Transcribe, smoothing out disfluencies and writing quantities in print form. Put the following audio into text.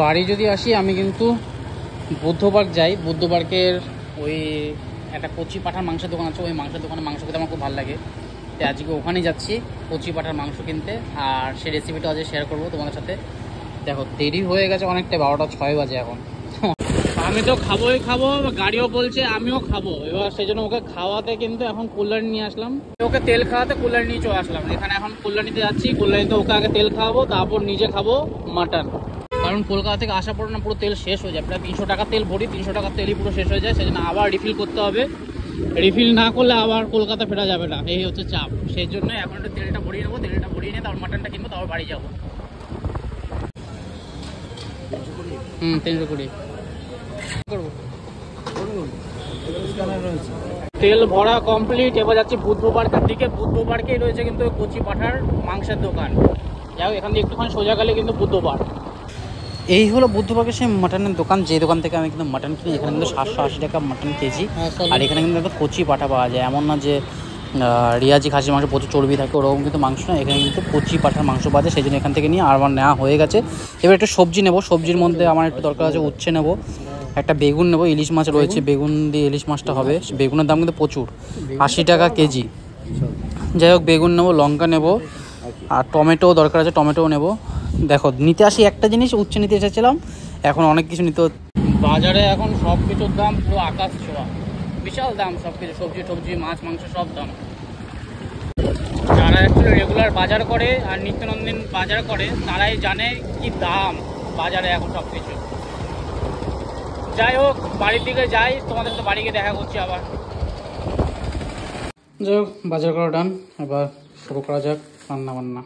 বাড়ি যদি আসি আমি কিন্তু বুদ্ধ পার্ক যাই। বুদ্ধ পার্কের ওই একটা কচি পাঁঠার মাংসের দোকান আছে, ওই মাংসের দোকানে মাংস খেতে আমার খুব ভালো লাগে। তো আজকে ওখানেই যাচ্ছি কচি পাঁঠার মাংস কিনতে, আর সেই রেসিপিটা আজকে শেয়ার করবো তোমাদের সাথে। দেখো দেরি হয়ে গেছে অনেকটা, 12টা 6 বাজে এখন। আমি তো খাবোই খাবো, গাড়িও বলছে আমিও খাবো, এবার সেই জন্য ওকে খাওয়াতে কিন্তু এখন কল্যাণী নিয়ে আসলাম। ওকে তেল খাওয়াতে কল্যাণী নিয়ে চলে আসলাম। এখানে এখন কল্যাণীতে যাচ্ছি, কল্যাণীতে ওকে আগে তেল খাওয়াবো, তারপর নিজে খাবো মাটন। কারণ কলকাতা থেকে আসার পর না পুরো তেল শেষ হয়ে যায়, প্রায় 300 টাকা তেল ভরি, 300 টাকার তেলই পুরো শেষ হয়ে যায়। সেই জন্য আবার রিফিল করতে হবে, রিফিল না করলে আবার কলকাতা ফেরা যাবে না, এই হচ্ছে চাপ। সেই জন্য এখন একটু তেলটা ভরিয়ে নেবো, তেলটা ভরিয়ে নিয়ে তারপর মাটনটা কিনবো, তারপর বাড়ি যাবো। 320 করবো। তেল ভরা কমপ্লিট, এবার যাচ্ছি বুদ্ধ পার্কের দিকে। বুদ্ধ পার্কেই রয়েছে কিন্তু কচি পাঁঠার মাংসের দোকান। যাই হোক, এখান থেকে একটুখানি সোজা গেলে কিন্তু বুদ্ধ পার্ক। এই হলো বুদ্ধ পার্কের সেই মাটনের দোকান, যে দোকান থেকে আমি কিন্তু মাটন কিনি। এখানে কিন্তু 780 টাকা মাটন কেজি, আর এখানে কিন্তু একটা কচি পাঁঠা পাওয়া যায়। এমন না যে রিয়াজি খাসির মাংস প্রচুর চর্বি থাকে, ওরকম কিন্তু মাংস না, এখানে কিন্তু কচি পাঁঠার মাংস পাওয়া যায়। সেই জন্য এখান থেকে নিয়ে আমার নেওয়া হয়ে গেছে। এবার একটু সবজি নেবো, সবজির মধ্যে আমার একটু দরকার আছে উচ্ছে নেবো, একটা বেগুন নেবো, ইলিশ মাছ রয়েছে, বেগুন দিয়ে ইলিশ মাছটা হবে। বেগুনের দাম কিন্তু প্রচুর, 80 টাকা কেজি। যাই হোক, বেগুন নেবো, লঙ্কা নেবো, আর টমেটো দরকার আছে, টমেটোও নেবো। দেখো নিতে আসি একটা জিনিস, উচ্ছে নিতে এসেছিলাম, এখন অনেক কিছু নিতে। বাজারে এখন সব কিছুর দাম পুরো আকাশ ছোঁয়া, বিশাল দাম সব কিছু, সবজি টবজি মাছ মাংস সব দাম। যারা অ্যাকচুয়ালি রেগুলার বাজার করে আর নিত্যনন্দিন বাজার করে তারাই জানে কি দাম বাজারে এখন সব কিছু। যাই হোক, বাড়ির দিকে যাই, তোমাদের সাথে বাড়ি গিয়ে দেখা করছি আবার। যাই হোক, বাজার করা ডান, এবার শুরু করা যাক রান্না বান্না।